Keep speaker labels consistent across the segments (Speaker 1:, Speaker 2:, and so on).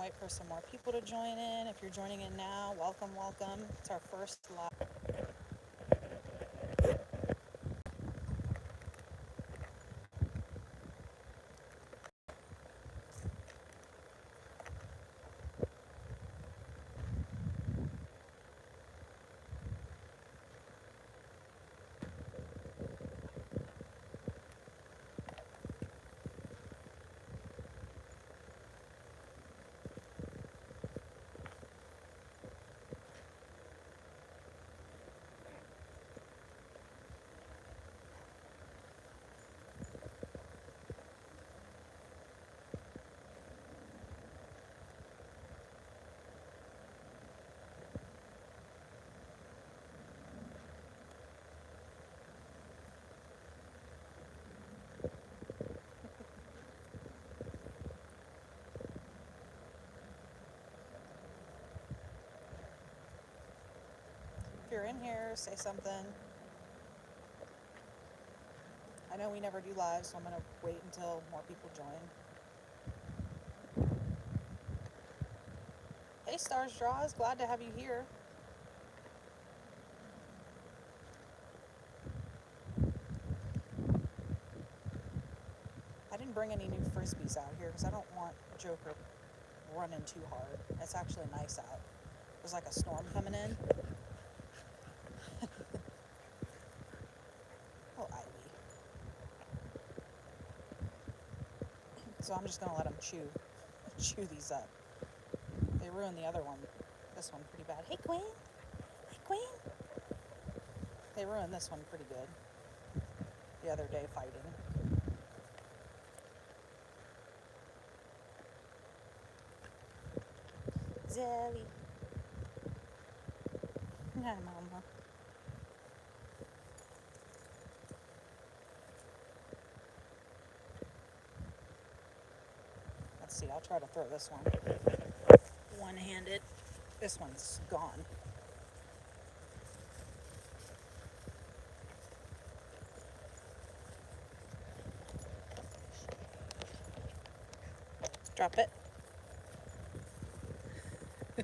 Speaker 1: wait for some more people to join in. If you're joining in now, welcome, welcome. It's our first live. If you're in here, say something. I know we never do live, so I'm going to wait until more people join. Hey, Stars Draws, glad to have you here. I didn't bring any new frisbees out here because I don't want Joker running too hard. It's actually nice out. There's like a storm coming in. Oh, Ivy. So I'm just going to let them chew these up. They ruined the other one, this one pretty bad. Hey, Queen. Hey, Queen. They ruined this one pretty good the other day fighting. Zoe. Hi, Mama. Let's see, I'll try to throw this one one-handed. This one's gone. Drop it. I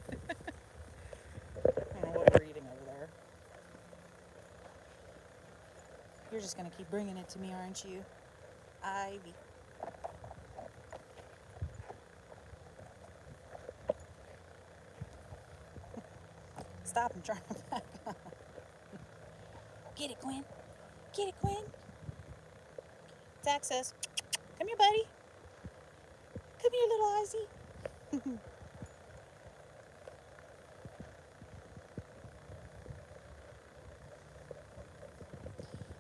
Speaker 1: don't know what we're eating over there. You're just gonna keep bringing it to me, aren't you? Ivy. Stop and try to back up. Get it, Quinn. Get it, Quinn. It's access. Come here, buddy. Come here, little Izzy.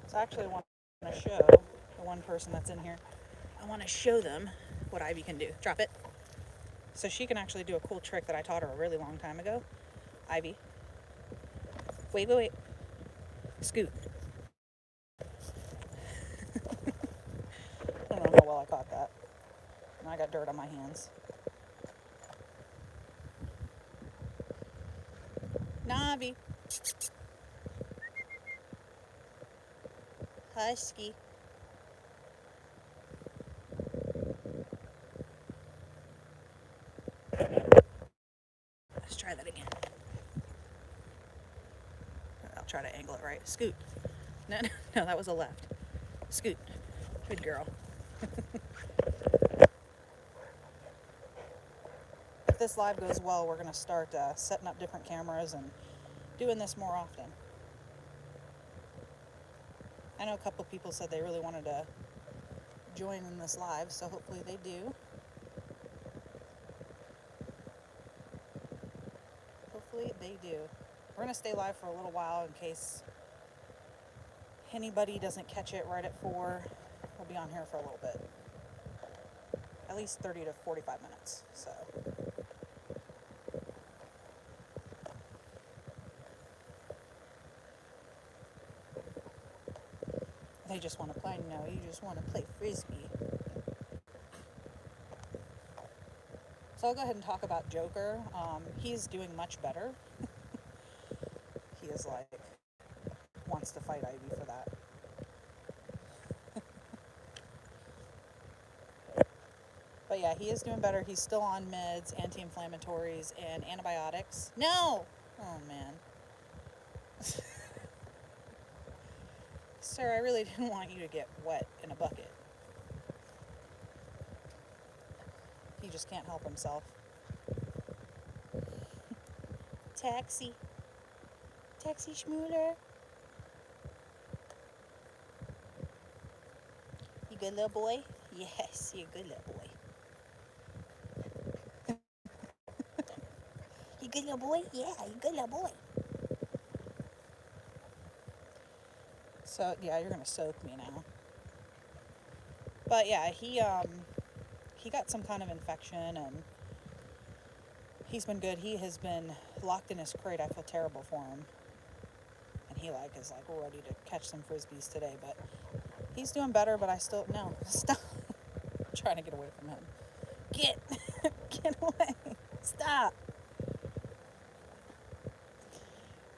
Speaker 1: So actually I want to show the one person that's in here. I want to show them what Ivy can do. Drop it. So she can actually do a cool trick that I taught her a really long time ago. Ivy. Wait. Scoot. I don't know how well I caught that. Now I got dirt on my hands. Navi. Husky. Let's try that again. I'll try to angle it right. Scoot. No, that was a left. Scoot. Good girl. If this live goes well, we're going to start setting up different cameras and doing this more often. I know a couple people said they really wanted to join in this live, so hopefully they do. Hopefully they do. We're going to stay live for a little while in case anybody doesn't catch it right at 4. We'll be on here for a little bit. At least 30 to 45 minutes, so. They just want to play. No, you just want to play frisbee. So I'll go ahead and talk about Joker. He's doing much better. He is wants to fight Ivy for that. But yeah, he is doing better. He's still on meds, anti-inflammatories, and antibiotics. No! Oh, man. Sir, I really didn't want you to get wet in a bucket. He just can't help himself. Taxi. Taxi schmooler. You good little boy? Yes, you're a good little boy. You good little boy? Yeah, you good little boy. So, yeah, you're gonna soak me now. But yeah, he got some kind of infection, and he's been good. He has been locked in his crate. I feel terrible for him. And he is ready to catch some frisbees today, but he's doing better, but I still, no, stop. I'm trying to get away from him. Get away. Stop.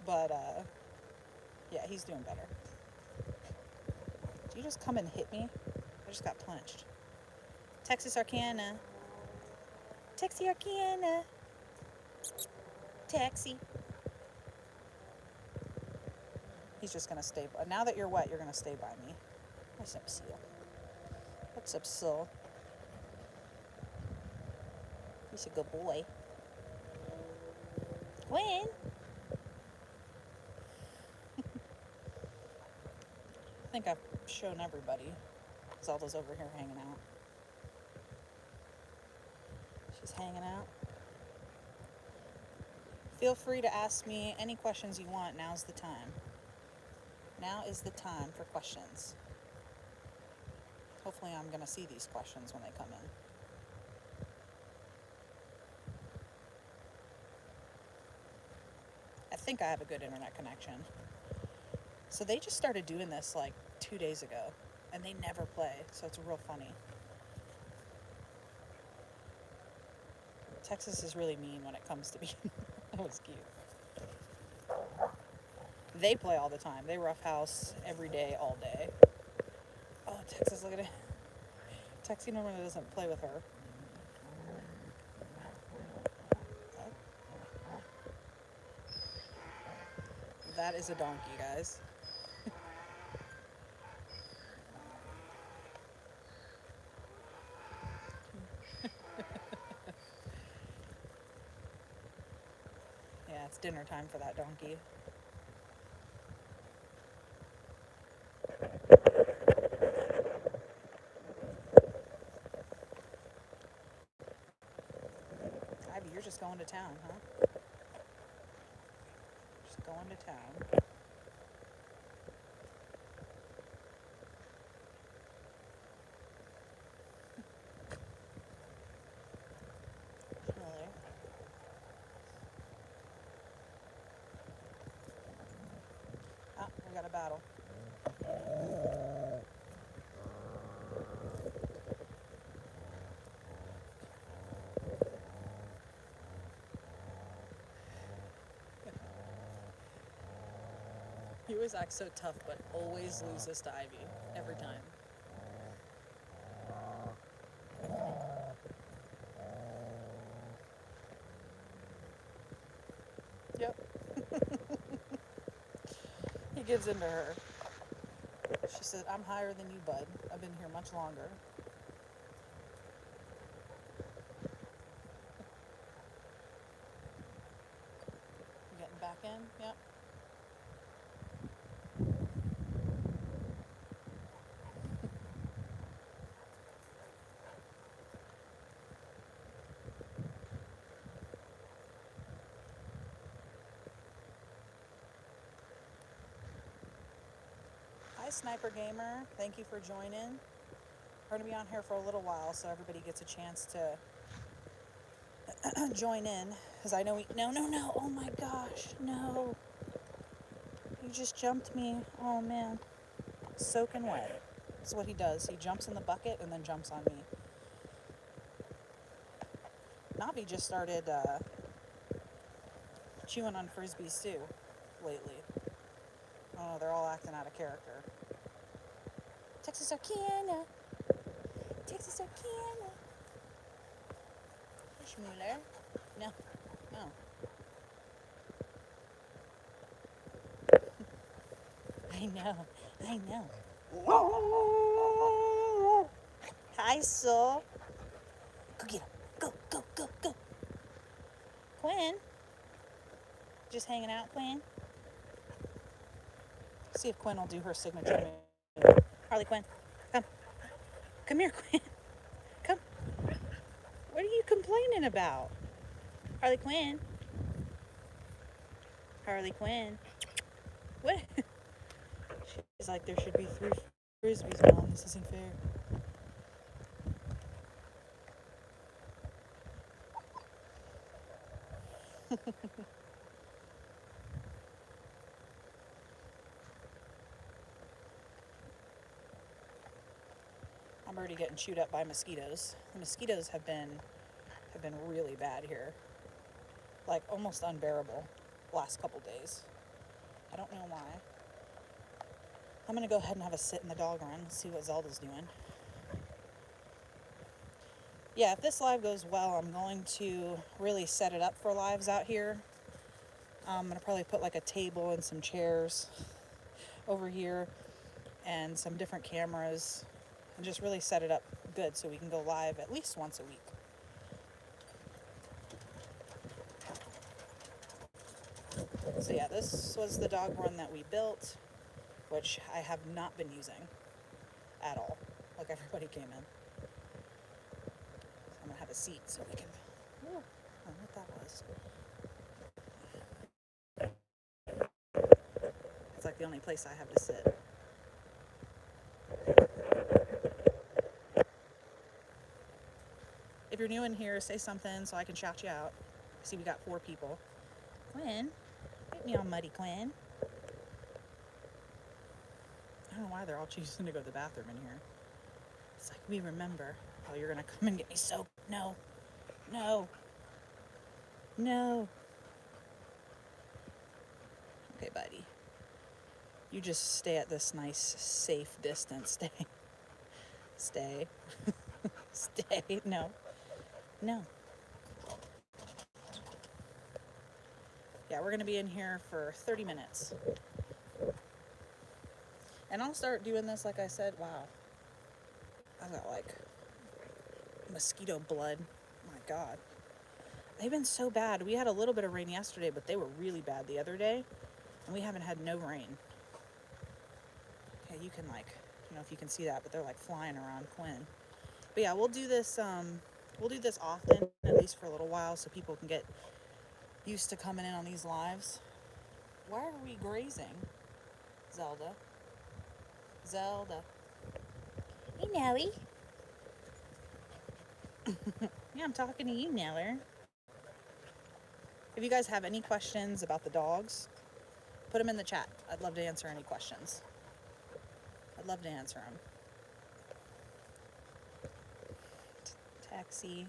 Speaker 1: But, yeah, he's doing better. Did you just come and hit me? I just got punched. Texas Arcana. Taxi Arcana. Taxi. He's just gonna stay. Now that you're wet, you're gonna stay by me. What's up, Seal? What's up, Seal? He's a good boy. Gwen. I think I've shown everybody. Zelda's over here hanging out. She's hanging out. Feel free to ask me any questions you want. Now's the time. Now is the time for questions. Hopefully I'm going to see these questions when they come in. I think I have a good internet connection. So they just started doing this 2 days ago, and they never play, so it's real funny. Texas is really mean when it comes to being... That was cute. They play all the time. They roughhouse every day, all day. Oh, Texas, look at it. Texas normally doesn't play with her. That is a donkey, guys. Yeah, it's dinner time for that donkey. Ivy, you're just going to town, huh? Just going to town. Really? Ah, we got a battle. He always acts so tough, but always loses to Ivy. Every time. Yep. He gives in to her. She said, I'm higher than you, bud. I've been here much longer. You getting back in? Yep. Hi, Sniper Gamer. Thank you for joining. We're going to be on here for a little while, so everybody gets a chance to join in. Because I know we... No. Oh, my gosh. No. You just jumped me. Oh, man. Soaking wet. That's what he does. He jumps in the bucket and then jumps on me. Navi just started chewing on frisbees, too, lately. Oh, they're all acting out of character. Texas Arcana. Texas Arcana. Schmooler. No. No. I know. I know. Hi, Soul. Go get him. Go, go, go, go. Quinn. Just hanging out, Quinn. See if Quinn will do her signature move. Harley Quinn, come. Come here, Quinn. Come. What are you complaining about? Harley Quinn. Harley Quinn. What? She's like, there should be 3 frisbees, Mom. This isn't fair. I'm already getting chewed up by mosquitoes. The mosquitoes have been really bad here. Like almost unbearable last couple days. I don't know why. I'm gonna go ahead and have a sit in the dog run and see what Zelda's doing. Yeah, if this live goes well, I'm going to really set it up for lives out here. I'm gonna probably put like a table and some chairs over here and some different cameras and just really set it up good so we can go live at least once a week. So yeah, this was the dog run that we built, which I have not been using at all. Like everybody came in. So I'm gonna have a seat so we can. Oh, I don't know what that was. It's like the only place I have to sit. If you're new in here, say something so I can shout you out. See, we got 4 people. Quinn, get me all muddy, Quinn. I don't know why they're all choosing to go to the bathroom in here. It's like, we remember. Oh, you're gonna come and get me soap. No. No. No. Okay, buddy. You just stay at this nice, safe distance. Stay. Stay. Stay. No. No. Yeah, we're gonna be in here for 30 minutes. And I'll start doing this, like I said. Wow. I got like mosquito blood. Oh my God. They've been so bad. We had a little bit of rain yesterday, but they were really bad the other day. And we haven't had no rain. Okay, you can like, I don't know if you can see that, but they're like flying around Quinn. But yeah, we'll do this often, at least for a little while, so people can get used to coming in on these lives. Why are we grazing? Zelda. Zelda. Hey, Nelly. Yeah, I'm talking to you, Neller. If you guys have any questions about the dogs, put them in the chat. I'd love to answer any questions. I'd love to answer them. Taxi.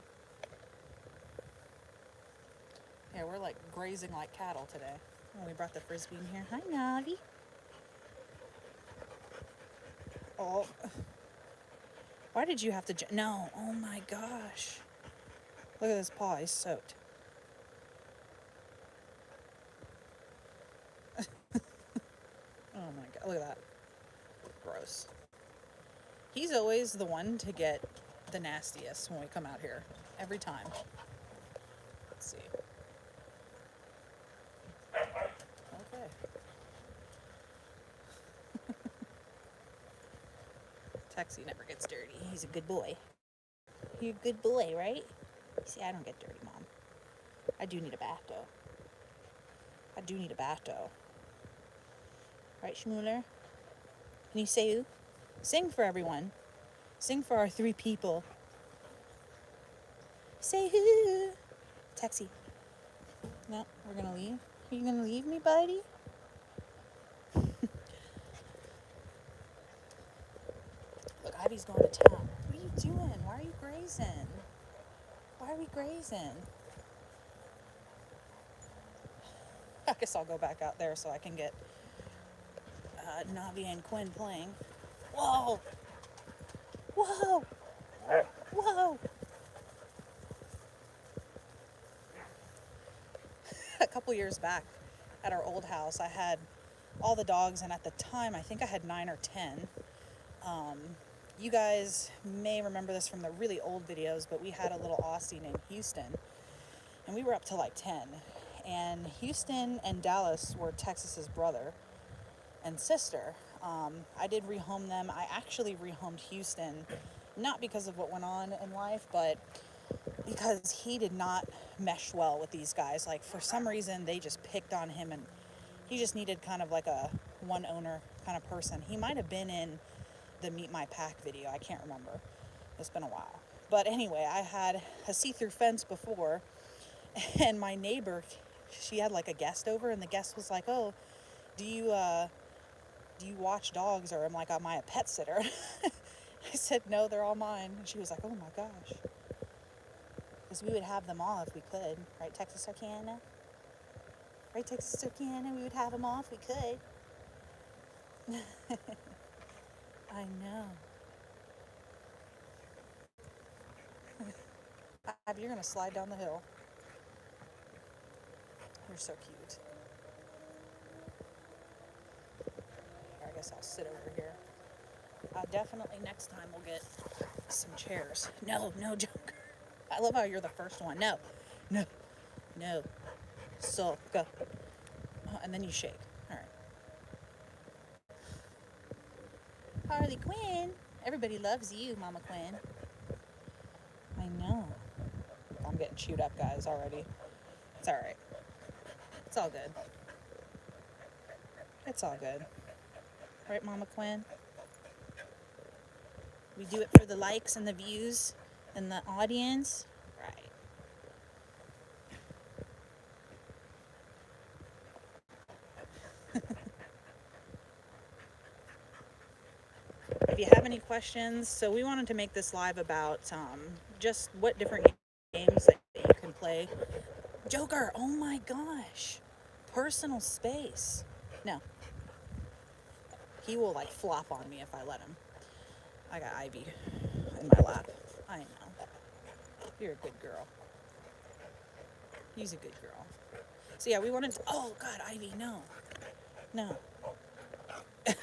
Speaker 1: Yeah, we're like grazing like cattle today. Oh, we brought the frisbee in here. Hi, Navi. Oh. Why did you have to... No. Oh, my gosh. Look at this paw. He's soaked. Oh, my God. Look at that. Gross. He's always the one to get the nastiest when we come out here. Every time. Let's see. Okay. Taxi never gets dirty. He's a good boy. You're a good boy, right? See, I don't get dirty, Mom. I do need a bath, though. I do need a bath, though. Right, Schmooler? Can you say who? Sing for everyone. Sing for our 3 people. Say who? Taxi. No, we're gonna leave. Are you gonna leave me, buddy? Look, Ivy's going to town. What are you doing? Why are you grazing? Why are we grazing? I guess I'll go back out there so I can get Navi and Quinn playing. Whoa! Whoa! Whoa! couple years back at our old house, I had all the dogs, and at the time, I think I had 9 or 10. You guys may remember this from the really old videos, but we had a little Aussie named Houston, and we were up to like 10. And Houston and Dallas were Texas's brother and sister. I did rehome them. I actually rehomed Houston, not because of what went on in life, but because he did not mesh well with these guys. Like, for some reason, they just picked on him, and he just needed kind of like a one owner kind of person. He might have been in the Meet My Pack video. I can't remember. It's been a while. But anyway, I had a see-through fence before, and my neighbor, she had like a guest over, and the guest was like, "Oh, do you watch dogs?" Or I'm like, "Am I a pet sitter?" I said, "No, they're all mine." And she was like, "Oh my gosh." Because we would have them all if we could. Right, Texas Turkana? Right, Texas Turkana? We would have them all if we could. I know. You're going to slide down the hill. You're so cute. Here, I guess I'll sit over here. Definitely next time we'll get some chairs. No, Joker. I love how you're the first one. No. So, go. And then you shake. All right. Harley Quinn. Everybody loves you, Mama Quinn. I know. I'm getting chewed up, guys, already. It's all right. It's all good. It's all good. Right, Mama Quinn? We do it for the likes and the views and the audience. Right. If you have any questions, so we wanted to make this live about just what different games that you can play. Joker, oh my gosh. Personal space. No. He will like flop on me if I let him. I got Ivy in my lap. I know. You're a good girl. He's a good girl. So yeah, we wanted to, oh God, Ivy, no.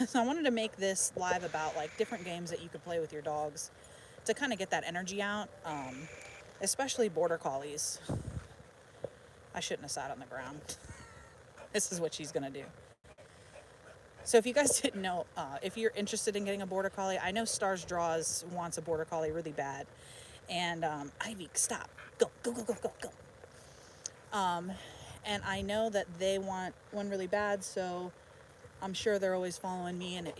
Speaker 1: So I wanted to make this live about like different games that you could play with your dogs to kind of get that energy out, especially border collies. I shouldn't have sat on the ground. This is what she's gonna do. So if you guys didn't know, if you're interested in getting a border collie, I know Stars Draws wants a border collie really bad. And Ivy, stop. Go. And I know that they want one really bad, so I'm sure they're always following me. And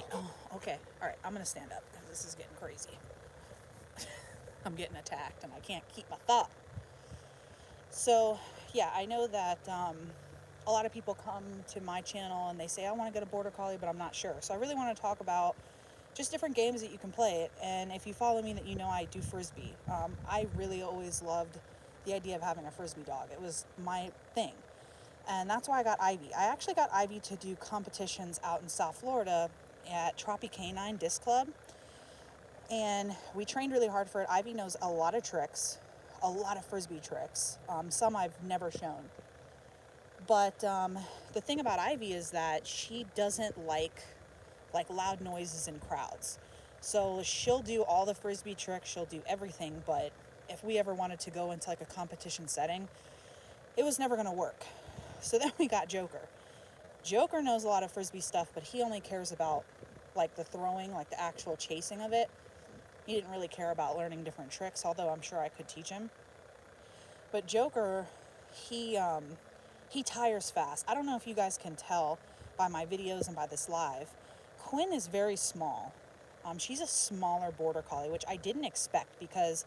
Speaker 1: okay. All right, I'm going to stand up because this is getting crazy. I'm getting attacked and I can't keep my thought. So, yeah, I know that a lot of people come to my channel and they say, I want to get a border collie, but I'm not sure. So I really want to talk about just different games that you can play it. And if you follow me, that you know I do frisbee. I really always loved the idea of having a frisbee dog. It was my thing. And that's why I got Ivy. I actually got Ivy to do competitions out in South Florida at Tropi Canine Disc Club. And we trained really hard for it. Ivy knows a lot of tricks, a lot of frisbee tricks. Some I've never shown. But the thing about Ivy is that she doesn't like loud noises in crowds. So she'll do all the frisbee tricks, she'll do everything, but if we ever wanted to go into like a competition setting, it was never gonna work. So then we got Joker. Joker knows a lot of frisbee stuff, but he only cares about like the throwing, like the actual chasing of it. He didn't really care about learning different tricks, although I'm sure I could teach him. But Joker, he tires fast. I don't know if you guys can tell by my videos and by this live. Quinn is very small. She's a smaller border collie, which I didn't expect because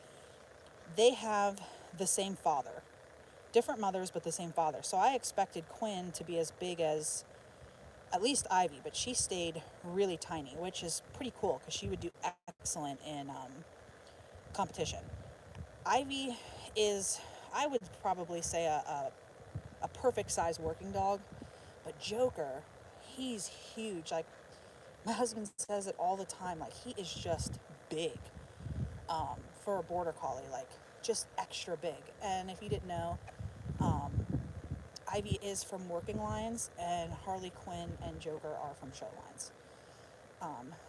Speaker 1: they have the same father. Different mothers, but the same father. So I expected Quinn to be as big as at least Ivy, but she stayed really tiny, which is pretty cool because she would do excellent in competition. Ivy is, I would probably say, a perfect size working dog, but Joker, he's huge. Like, my husband says it all the time, like, he is just big for a border collie, like, just extra big. And if you didn't know, Ivy is from working lines, and Harley Quinn and Joker are from show lines.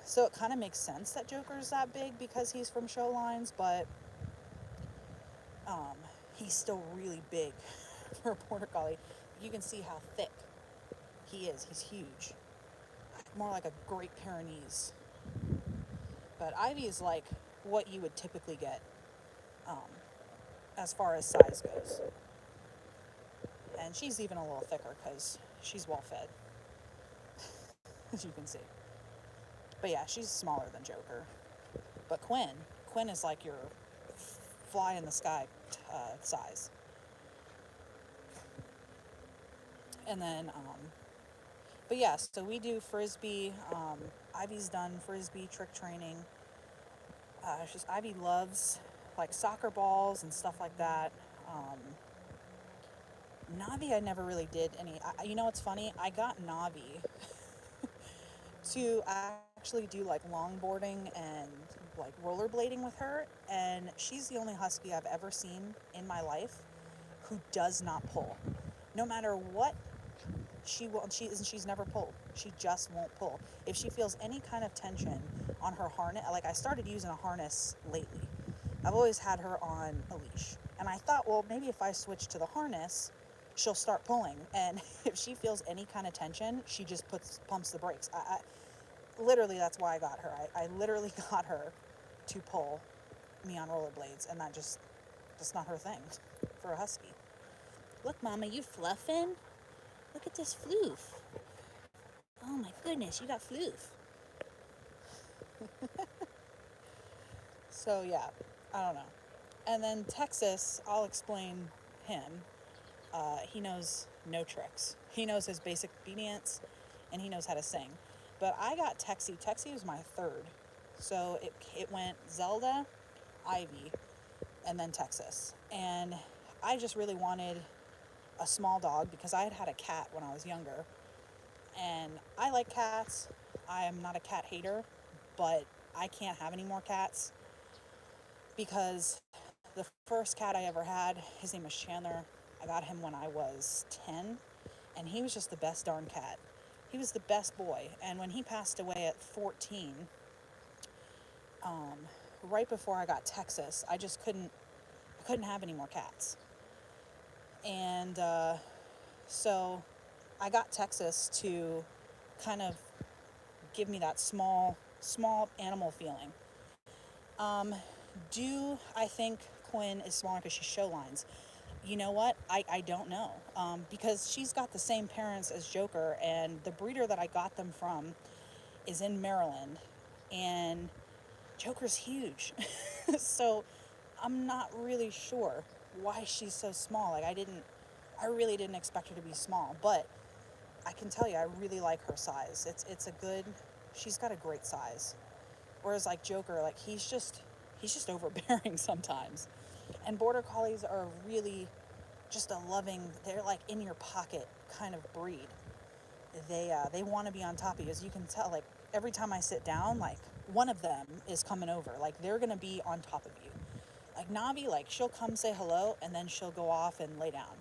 Speaker 1: So it kind of makes sense that Joker's that big because he's from show lines, but he's still really big for a border collie. You can see how thick he is. He's huge, more like a Great Pyrenees. But Ivy is like what you would typically get um, as far as size goes. And she's even a little thicker because she's well fed, as you can see. But yeah, she's smaller than Joker. But Quinn is like your fly in the sky size. And then, but yeah, so we do frisbee. Ivy's done frisbee trick training. It's just Ivy loves like soccer balls and stuff like that. Navi, I never really did any. You know what's funny? I got Navi to actually do like longboarding and like rollerblading with her, and she's the only husky I've ever seen in my life who does not pull. No matter what she will, she's never pulled. She just won't pull. If she feels any kind of tension on her harness, like I started using a harness lately. I've always had her on a leash, and I thought, well, maybe if I switch to the harness, she'll start pulling. And if she feels any kind of tension, she just pumps the brakes. I literally, that's why I got her. I literally got her to pull me on rollerblades, and that's not her thing for a husky. Look, Mama, you fluffing? Look at this floof. Oh my goodness, you got floof. So yeah, I don't know. And then Texas, I'll explain him. He knows no tricks. He knows his basic obedience, and he knows how to sing. But I got Texie. Texie was my third. So it went Zelda, Ivy, and then Texas. And I just really wanted a small dog because I had had a cat when I was younger. And I like cats. I am not a cat hater, but I can't have any more cats because the first cat I ever had, his name was Chandler. I got him when I was 10, and he was just the best darn cat. He was the best boy. And when he passed away at 14, right before I got Texas, I couldn't have any more cats. And so I got Texas to kind of give me that small animal feeling. Do I think Quinn is smaller because she's show lines? You know what? I don't know. Because she's got the same parents as Joker, and the breeder that I got them from is in Maryland, and Joker's huge. So I'm not really sure why she's so small. Like I really didn't expect her to be small, but I can tell you I really like her size. She's got a great size. Whereas like Joker, like he's just overbearing sometimes. And border collies are really just they're like in your pocket kind of breed. They want to be on top of you. As you can tell, like every time I sit down, like one of them is coming over. Like they're going to be on top of you. Like Navi, like she'll come say hello and then she'll go off and lay down.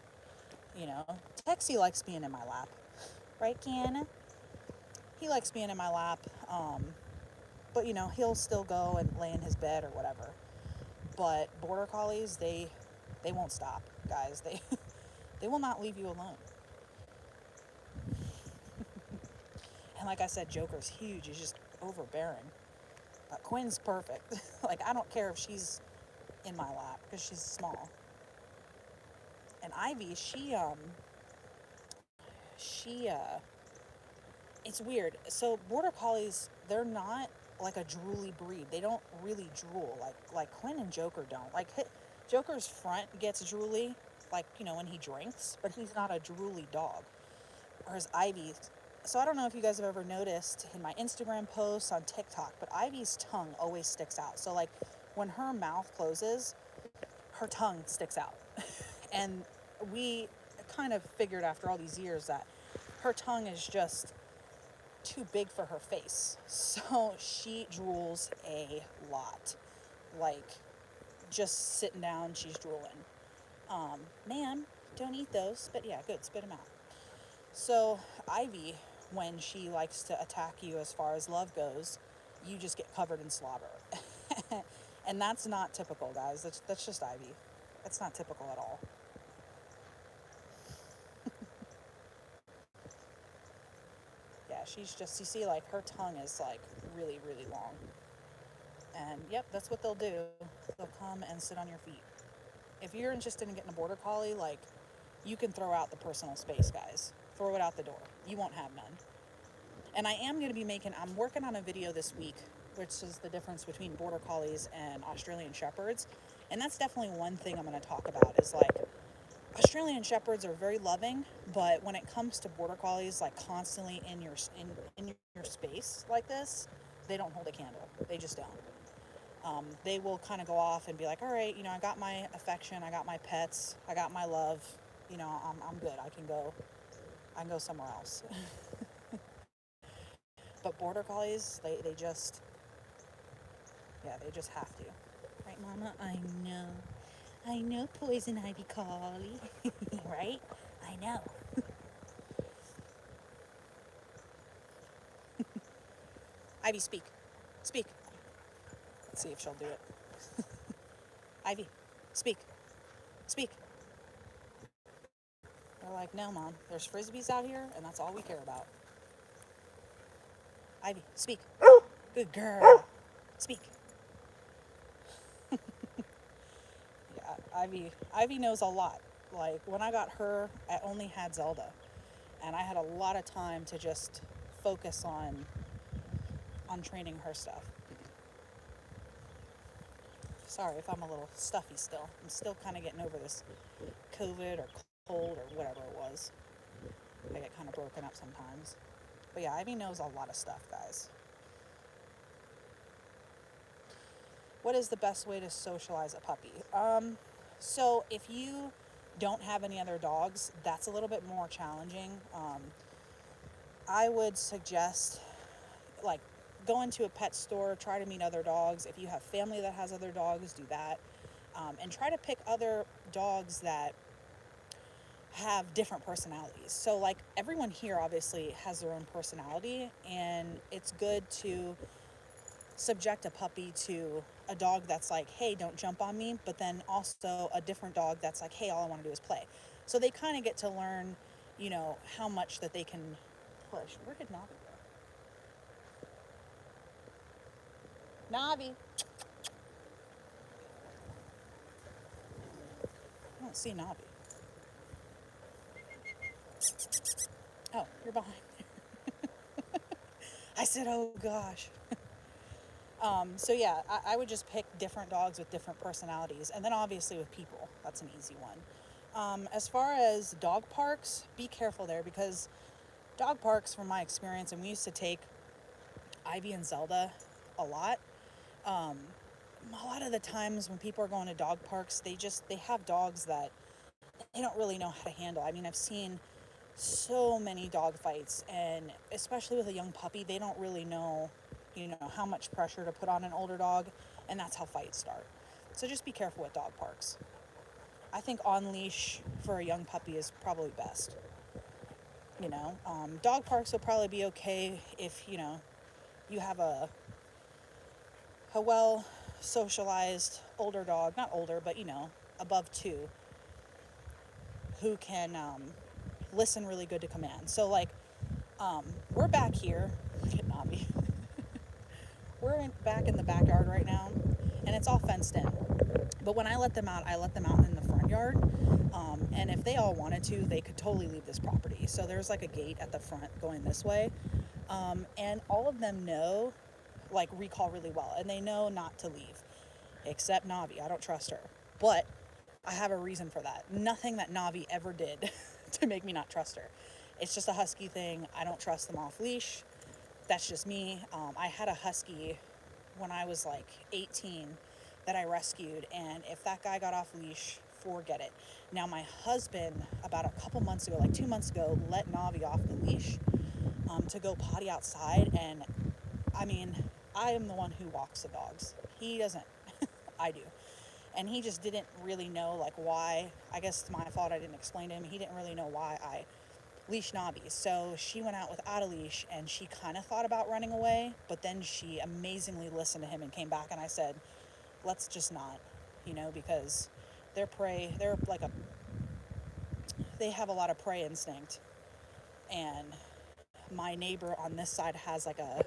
Speaker 1: You know, Texie likes being in my lap. Right, Kiana? He likes being in my lap. But you know, he'll still go and lay in his bed or whatever. But border collies, they won't stop, guys. They will not leave you alone. And like I said, Joker's huge. He's just overbearing. But Quinn's perfect. Like I don't care if she's in my lap because she's small. And Ivy, it's weird. So border collies, they're not like a drooly breed. They don't really drool like Quinn and Joker don't. Like Joker's front gets drooly, like you know when he drinks, but he's not a drooly dog. Whereas Ivy, so I don't know if you guys have ever noticed in my Instagram posts on TikTok, but Ivy's tongue always sticks out. So like when her mouth closes, her tongue sticks out. And we kind of figured after all these years that her tongue is just too big for her face. So she drools a lot. Like just sitting down, she's drooling. Ma'am, don't eat those, but yeah, good, spit them out. So Ivy, when she likes to attack you as far as love goes, you just get covered in slobber. And that's not typical, guys. That's just Ivy. That's not typical at all. Yeah, she's just, you see, like, her tongue is, like, really, really long. And, yep, that's what they'll do. They'll come and sit on your feet. If you're interested in getting a border collie, like, you can throw out the personal space, guys. Throw it out the door. You won't have none. And I am going to be I'm working on a video this week, which is the difference between border collies and Australian shepherds. And that's definitely one thing I'm going to talk about is, like, Australian shepherds are very loving, but when it comes to border collies, like, constantly in your space like this, they don't hold a candle. They just don't. They will kind of go off and be like, all right, I got my affection, I got my pets, I got my love, I'm good. I can go somewhere else. But border collies, they just have to. Right, Mama? I know, poison ivy collie. Right? I know. Ivy, speak. Speak. Let's see if she'll do it. Ivy, speak. Speak. They're like, no, Mom. There's frisbees out here, and that's all we care about. Ivy, speak. Good girl. Speak. Yeah, Ivy knows a lot. Like, when I got her, I only had Zelda. And I had a lot of time to just focus on training her stuff. Sorry if I'm a little stuffy still. I'm still kind of getting over this COVID or cold or whatever it was. I get kind of broken up sometimes. But yeah, Ivy knows a lot of stuff, guys. What is the best way to socialize a puppy? So if you don't have any other dogs, that's a little bit more challenging. I would suggest, like, go into a pet store, try to meet other dogs. If you have family that has other dogs, do that. And try to pick other dogs that have different personalities. So, like, everyone here obviously has their own personality, and it's good to subject a puppy to a dog that's like, hey, don't jump on me, but then also a different dog that's like, hey, all I want to do is play. So they kind of get to learn, how much that they can push. Where did Navi go? Navi. I don't see Navi. Oh, you're behind. I said, oh gosh. So yeah, I would just pick different dogs with different personalities. And then obviously with people, that's an easy one. As far as dog parks, be careful there, because dog parks, from my experience, and we used to take Ivy and Zelda a lot. A lot of the times when people are going to dog parks, they have dogs that they don't really know how to handle. I mean, I've seen so many dog fights, and especially with a young puppy, they don't really know, how much pressure to put on an older dog, and that's how fights start. So just be careful with dog parks. I think on leash for a young puppy is probably best. Dog parks will probably be okay if, you have a well socialized older dog, not older, but, above 2, who can listen really good to commands. So, like, we're back here. Navi. We're back in the backyard right now, and it's all fenced in. But when I let them out in the front yard. And if they all wanted to, they could totally leave this property. So there's like a gate at the front going this way. And all of them know, like, recall really well. And they know not to leave. Except Navi. I don't trust her. But I have a reason for that. Nothing that Navi ever did to make me not trust her. It's just a husky thing. I don't trust them off leash. That's just me. I had a husky when I was like 18 that I rescued, and if that guy got off leash, forget it. Now my husband, about a couple months ago, like 2 months ago, let Navi off the leash to go potty outside, and I mean, I am the one who walks the dogs. He doesn't. I do. And he just didn't really know like why. I guess it's my fault I didn't explain to him. He didn't really know why I leash Nobby. So she went out without a leash, and she kind of thought about running away, but then she amazingly listened to him and came back, and I said, let's just not, because they're prey. They have a lot of prey instinct. And my neighbor on this side has like a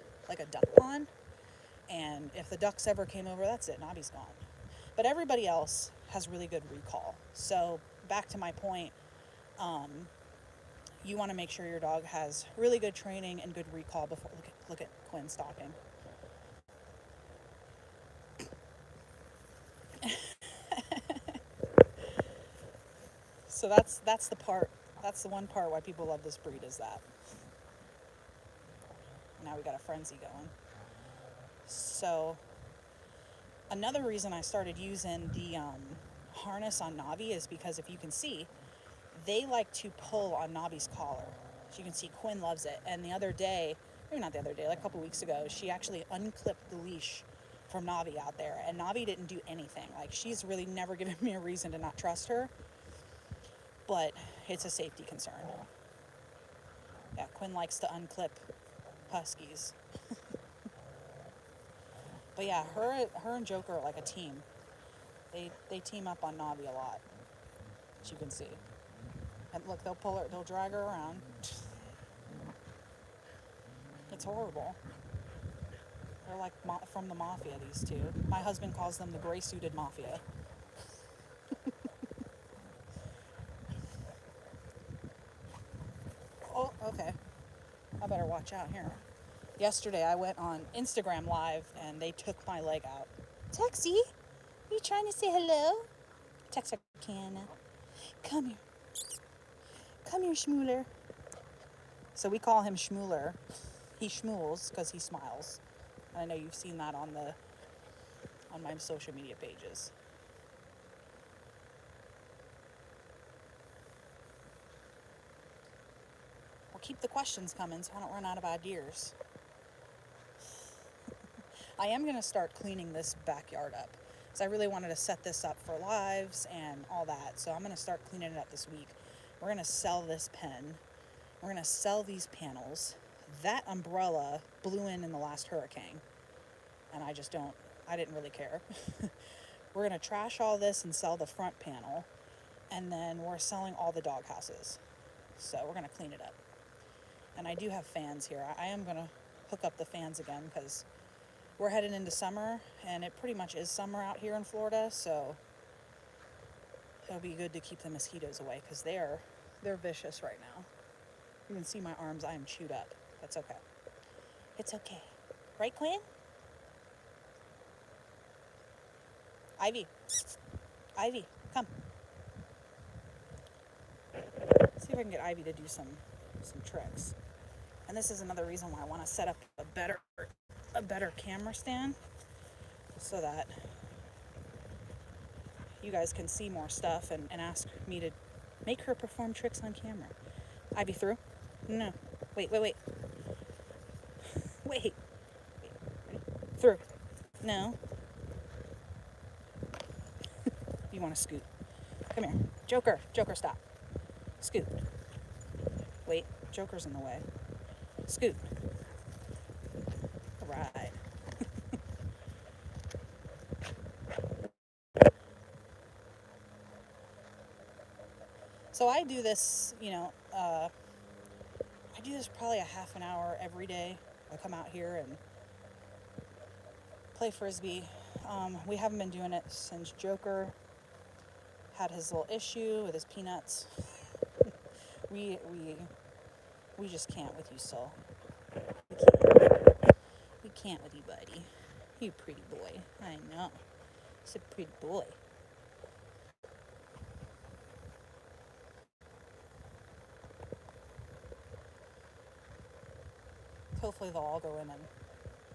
Speaker 1: duck pond, and if the ducks ever came over, that's it, Nobby's gone. But everybody else has really good recall. So back to my point, you want to make sure your dog has really good training and good recall before. Look at Quinn stalking. So that's the part. That's the one part why people love this breed, is that. Now we got a frenzy going. So another reason I started using the harness on Nobby is because, if you can see, they like to pull on Nobby's collar. So you can see Quinn loves it. And the other day, maybe not the other day, like a couple weeks ago, she actually unclipped the leash from Nobby out there. And Nobby didn't do anything. Like, she's really never given me a reason to not trust her. But it's a safety concern. Yeah, Quinn likes to unclip huskies. But yeah, her and Joker are like a team. They team up on Nobby a lot, as you can see. And look, they'll drag her around. It's horrible. They're like from the mafia, these two. My husband calls them the gray-suited mafia. Oh, okay. I better watch out here. Yesterday I went on Instagram Live and they took my leg out. Texie, are you trying to say hello? Texarkana. Come here. Come here, Schmooler. So we call him Schmooler. He schmools because he smiles. And I know you've seen that on my social media pages. Well, keep the questions coming so I don't run out of ideas. I am going to start cleaning this backyard up, because I really wanted to set this up for lives and all that. So I'm going to start cleaning it up this week. We're going to sell this pen. We're going to sell these panels. That umbrella blew in the last hurricane, and I didn't really care. We're going to trash all this and sell the front panel, and then we're selling all the dog houses. So we're going to clean it up. And I do have fans here. I am going to hook up the fans again, because we're heading into summer, and it pretty much is summer out here in Florida, so it'll be good to keep the mosquitoes away, because they're vicious right now. You can see my arms. I am chewed up. That's okay. It's okay. Right, Quinn? Ivy, come. See if I can get Ivy to do some tricks. And this is another reason why I want to set up a better camera stand, so that you guys can see more stuff and ask me to make her perform tricks on camera. Ivy, through? No. Wait. Wait. Through. No. You want to scoot. Come here. Joker, stop. Scoot. Wait, Joker's in the way. Scoot. All right. So I do this, I do this probably a half an hour every day. I come out here and play frisbee. We haven't been doing it since Joker had his little issue with his peanuts. we just can't with you, Soul. We can't with you, buddy. You pretty boy. I know. He's a pretty boy. Hopefully they'll all go in and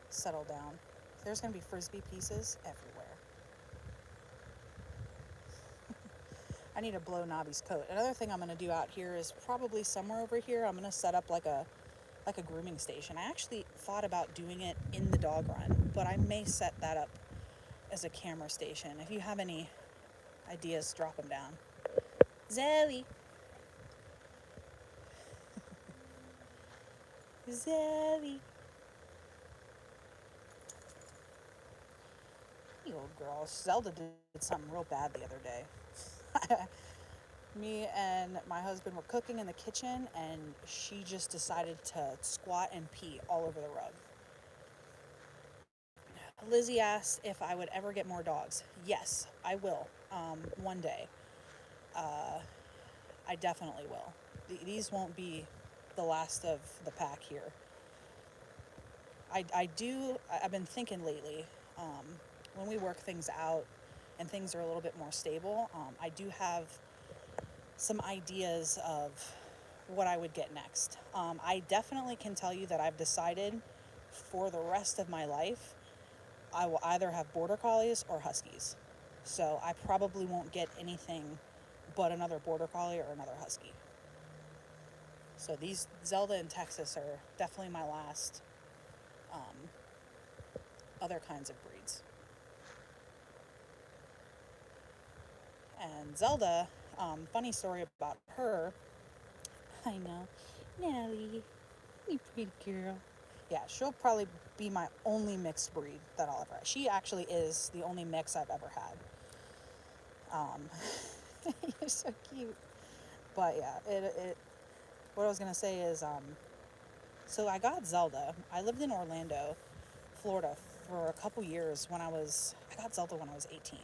Speaker 1: settle down. There's going to be frisbee pieces everywhere. I need to blow Nobby's coat. Another thing I'm going to do out here is probably somewhere over here, I'm going to set up like a grooming station. I actually thought about doing it in the dog run, but I may set that up as a camera station. If you have any ideas, drop them down. Zoe. Zoe. You old girl. Zelda did something real bad the other day. Me and my husband were cooking in the kitchen, and she just decided to squat and pee all over the rug. Lizzie asked if I would ever get more dogs. Yes, I will. One day. I definitely will. These won't be the last of the pack here. I've been thinking lately, when we work things out and things are a little bit more stable, I do have some ideas of what I would get next. I definitely can tell you that I've decided for the rest of my life, I will either have border collies or huskies. So I probably won't get anything but another border collie or another husky. So these Zelda and Texas are definitely my last other kinds of breeds. And Zelda, funny story about her. I know, Nellie, you pretty girl. Yeah, she'll probably be my only mixed breed that I'll ever have. She actually is the only mix I've ever had. You're so cute. But yeah, what I was gonna say is, so I got Zelda. I lived in Orlando, Florida for a couple years I got Zelda when I was 18.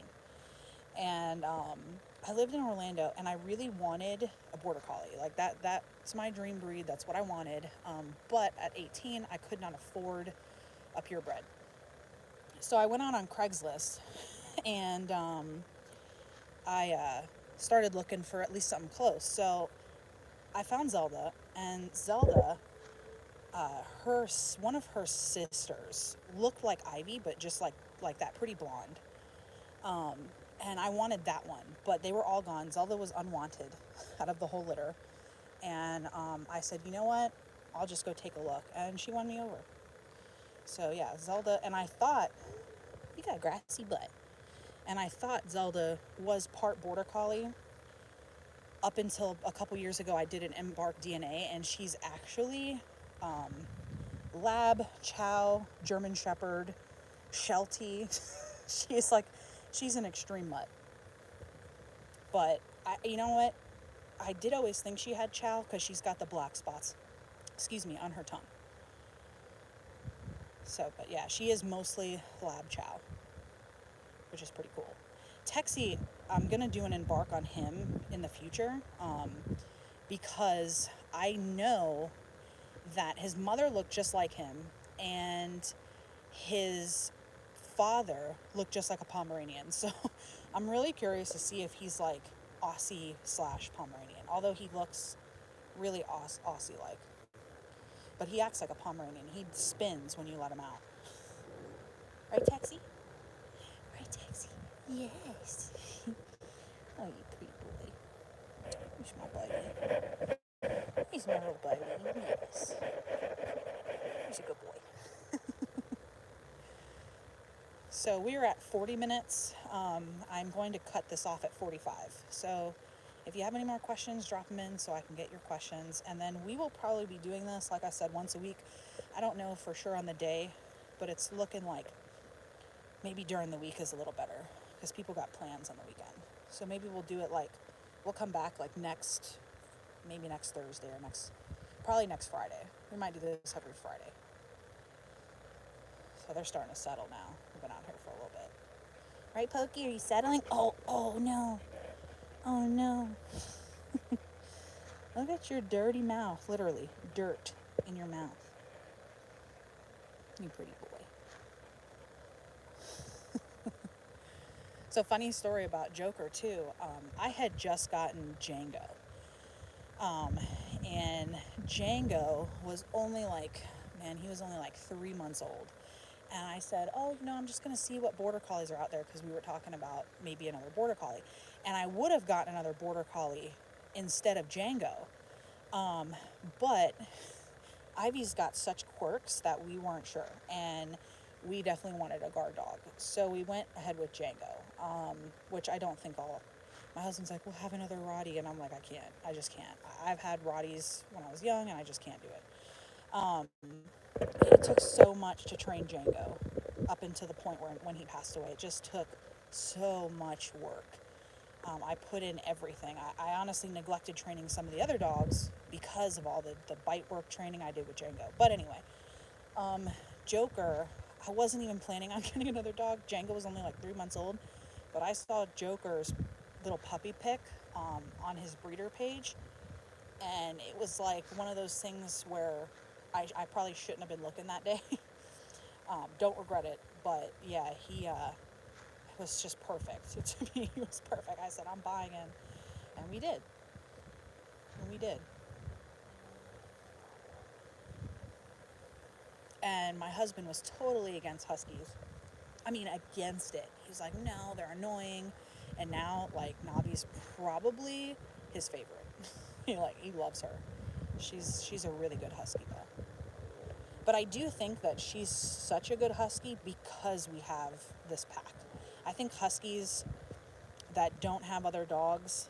Speaker 1: And I lived in Orlando, and I really wanted a border collie. Like that's my dream breed. That's what I wanted. But at 18, I could not afford a purebred. So I went out on Craigslist, and I started looking for at least something close. So I found Zelda, and Zelda, one of her sisters looked like Ivy, but just like that, pretty blonde. And I wanted that one, but they were all gone. Zelda was unwanted out of the whole litter. And I said, you know what? I'll just go take a look. And she won me over. So yeah, Zelda, and I thought, you got a grassy butt. And I thought Zelda was part border collie up until a couple years ago. I did an Embark DNA, and she's actually lab, chow, German shepherd, sheltie. she's an extreme mutt. But you know what? I did always think she had chow because she's got the black spots, on her tongue. So, but yeah, she is mostly lab chow, which is pretty cool. Texie, I'm going to do an embark on him in the future, because I know that his mother looked just like him, and his father looked just like a Pomeranian. So I'm really curious to see if he's like Aussie / Pomeranian, although he looks really Aussie like. But he acts like a Pomeranian. He spins when you let him out. Right, Texie? Right, Texie? Yes. Oh, you pretty boy. Here's my baby. He's my little baby. Yes. He's a good boy. So we are at 40 minutes. I'm going to cut this off at 45. So if you have any more questions, drop them in so I can get your questions. And then we will probably be doing this, like I said, once a week. I don't know for sure on the day, but it's looking like maybe during the week is a little better because people got plans on the weekend. So maybe we'll do it we'll come back maybe next Thursday or probably next Friday. We might do this every Friday. So they're starting to settle now. We've been out here for a little bit. Right, Pokey? Are you settling? Oh no. Oh no. Look at your dirty mouth. Literally, dirt in your mouth. You pretty boy. So funny story about Joker too. I had just gotten Django. And Django was only he was only 3 months old. And I said, I'm just going to see what border collies are out there because we were talking about maybe another border collie. And I would have gotten another border collie instead of Django. But Ivy's got such quirks that we weren't sure. And we definitely wanted a guard dog. So we went ahead with Django, which I don't think My husband's like, we'll have another Rottie. And I'm like, I can't. I just can't. I've had Rotties when I was young, and I just can't do it. Um, it took so much to train Django up until the point where when he passed away. It just took so much work. I put in everything. I honestly neglected training some of the other dogs because of all the bite work training I did with Django. But anyway, Joker, I wasn't even planning on getting another dog. Django was only like 3 months old. But I saw Joker's little puppy pic on his breeder page. And it was like one of those things where I probably shouldn't have been looking that day. Don't regret it. But yeah, he was just perfect. To me, he was perfect. I said, I'm buying him. And we did. And we did. And my husband was totally against Huskies. I mean, against it. He was like, no, they're annoying. And now, like, Navi's probably his favorite. He loves her. She's a really good Husky, though. But I do think that she's such a good Husky because we have this pack. I think Huskies that don't have other dogs,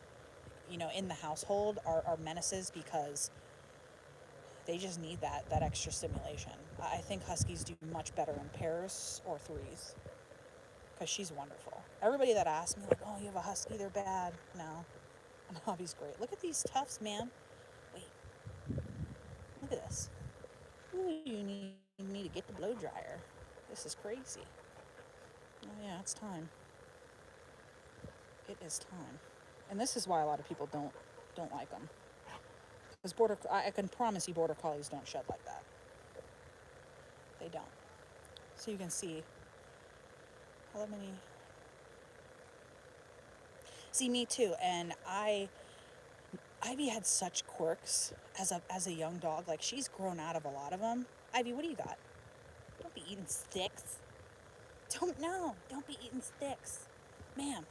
Speaker 1: in the household are menaces because they just need that extra stimulation. I think Huskies do much better in pairs or threes because she's wonderful. Everybody that asks me, like, oh, you have a Husky, they're bad. No, Navi's great. Look at these tufts, man. Wait, look at this. Ooh, you need me to get the blow dryer. This is crazy. Oh yeah, it's time. It is time. And this is why a lot of people don't like them. Because I can promise you, border collies don't shed like that. They don't. So you can see how many. See, me too. And Ivy had such quirks as a young dog. Like, she's grown out of a lot of them. Ivy, what do you got? Don't be eating sticks. Don't be eating sticks, ma'am.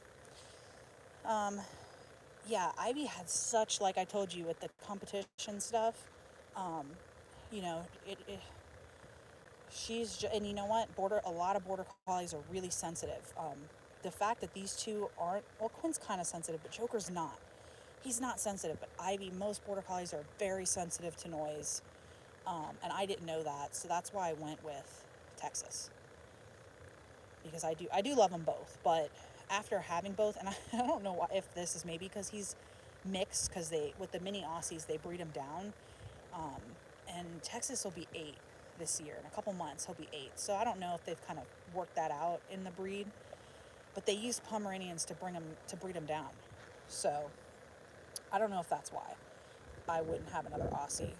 Speaker 1: Yeah, Ivy had such, like I told you with the competition stuff. Um, you know, and you know what? A lot of border collies are really sensitive. The fact that these two aren't, well, Quinn's kind of sensitive, but Joker's not. He's not sensitive, but Ivy, most border collies are very sensitive to noise. And I didn't know that, so that's why I went with Texas. Because I do love them both, but after having both, and I don't know if this is maybe because he's mixed, because with the mini Aussies, they breed him down. And Texas will be 8 this year. In a couple months, he'll be 8. So I don't know if they've kind of worked that out in the breed, but they use Pomeranians to breed him down. So I don't know if that's why I wouldn't have another Aussie.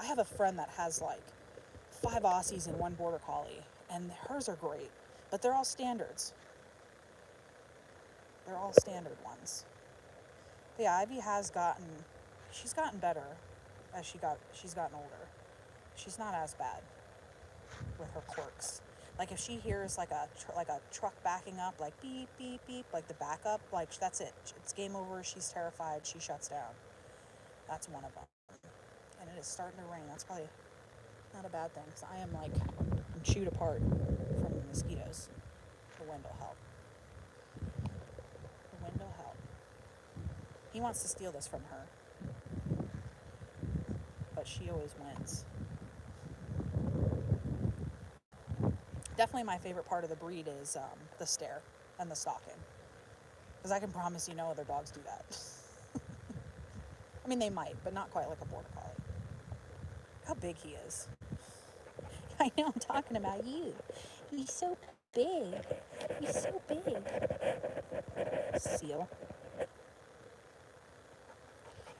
Speaker 1: I have a friend that has like 5 Aussies and 1 border collie, and hers are great, but they're all standards. They're all standard ones. But yeah, Ivy she's gotten better as she's gotten older. She's not as bad with her quirks. Like if she hears like a truck backing up, like beep beep beep, like the backup, like that's it. It's game over. She's terrified. She shuts down. That's one of them. And it is starting to rain. That's probably not a bad thing. So I'm chewed apart from the mosquitoes. The wind will help. The wind will help. He wants to steal this from her, but she always wins. Definitely my favorite part of the breed is the stare and the stalking. Because I can promise you no other dogs do that. I mean, they might, but not quite like a border collie. How big he is. I know, I'm talking about you. He's so big. He's so big. Seal.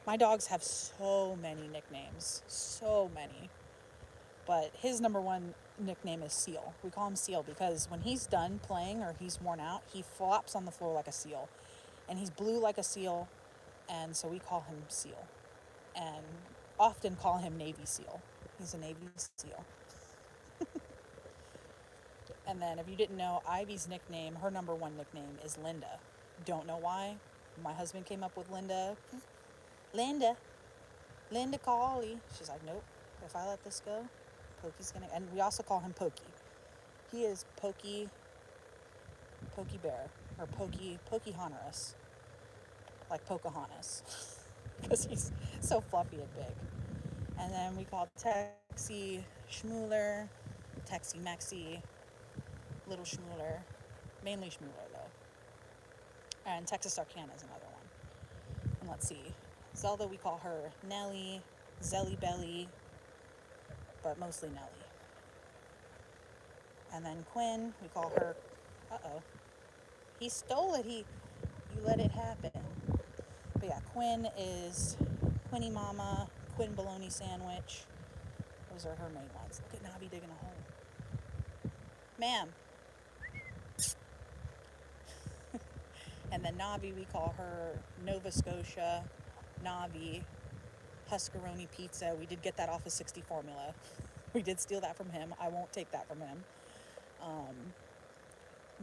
Speaker 1: My dogs have so many nicknames. So many. But his number one nickname is Seal. We call him Seal because when he's done playing or he's worn out, he flops on the floor like a seal. And he's blue like a seal, and so we call him Seal. And often call him Navy Seal. He's a Navy SEAL. And then if you didn't know, Ivy's nickname, her number one nickname is Linda. Don't know why. My husband came up with Linda. Linda Collie. She's like, nope. If I let this go, Pokey's gonna. And we also call him Pokey. He is Pokey Bear or Pokey Honorous. like Pocahontas, because he's so fluffy and big. And then we call Texie Schmooler, Texie Mexie, Little Schmooler, mainly Schmooler though. And Texas Arcana is another one. And let's see, Zelda, we call her Nellie, Zelly Belly, but mostly Nellie. And then Quinn, we call her, he stole it, you let it happen. But yeah, Quinn is Quinny Mama, Quinn Bologna Sandwich. Those are her main ones. Look at Navi digging a hole. Ma'am. And then Navi, we call her Nova Scotia, Navi, Huscaroni Pizza. We did get that off of 60 Formula. We did steal that from him. I won't take that from him.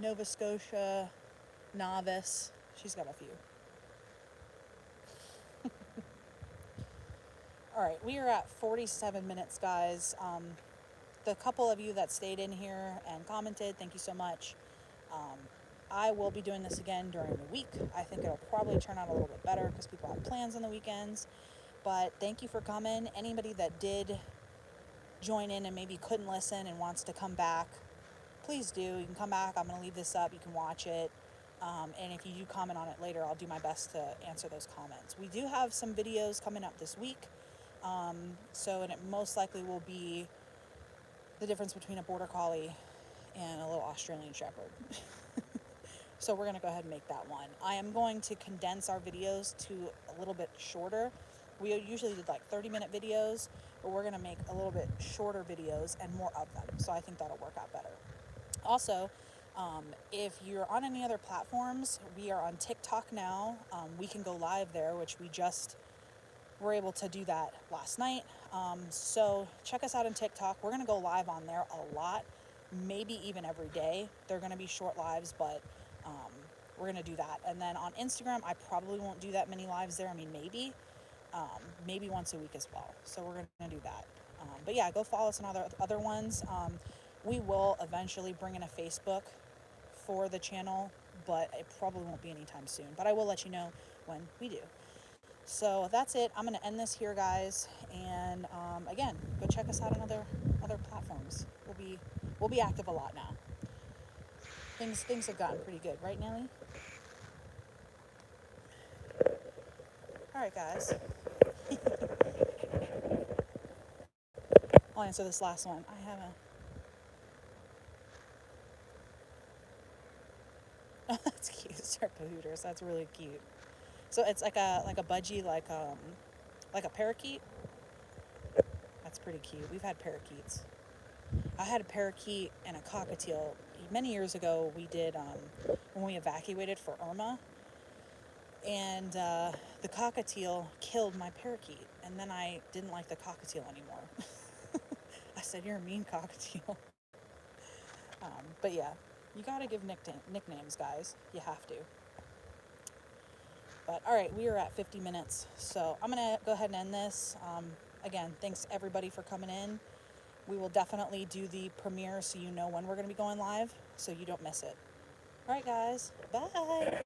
Speaker 1: Nova Scotia, Novice. She's got a few. All right, we are at 47 minutes, guys. The couple of you that stayed in here and commented, thank you so much. I will be doing this again during the week. I think it'll probably turn out a little bit better because people have plans on the weekends. But thank you for coming. Anybody that did join in and maybe couldn't listen and wants to come back, please do. You can come back. I'm going to leave this up. You can watch it. And if you do comment on it later, I'll do my best to answer those comments. We do have some videos coming up this week. And it most likely will be the difference between a Border Collie and a little Australian Shepherd. So we're going to go ahead and make that one. I am going to condense our videos to a little bit shorter. We usually did like 30-minute videos, but we're going to make a little bit shorter videos and more of them. So I think that'll work out better. Also, if you're on any other platforms, we are on TikTok now. We can go live there, which we just were able to do that last night. So check us out on TikTok. We're going to go live on there a lot, maybe even every day. They're going to be short lives, but we're going to do that. And then on Instagram, I probably won't do that many lives there. I mean, maybe once a week as well. So we're going to do that. But yeah, go follow us on other ones. We will eventually bring in a Facebook for the channel, but it probably won't be anytime soon. But I will let you know when we do. So that's it. I'm going to end this here, guys. And again, go check us out on other platforms. We'll be active a lot now. Things have gotten pretty good, right, Nellie? All right, guys. I'll answer this last one. I have a. Oh, that's cute. Serpahooters. That's really cute. So it's like a budgie, like a parakeet. That's pretty cute. We've had parakeets. I had a parakeet and a cockatiel many years ago. We did when we evacuated for Irma, and the cockatiel killed my parakeet, and then I didn't like the cockatiel anymore. I said, "You're a mean cockatiel." But yeah, you gotta give nicknames, guys. You have to. But all right, we are at 50 minutes, so I'm gonna go ahead and end this. Again, thanks everybody for coming in. We will definitely do the premiere so you know when we're gonna be going live, so you don't miss it. All right, guys, bye.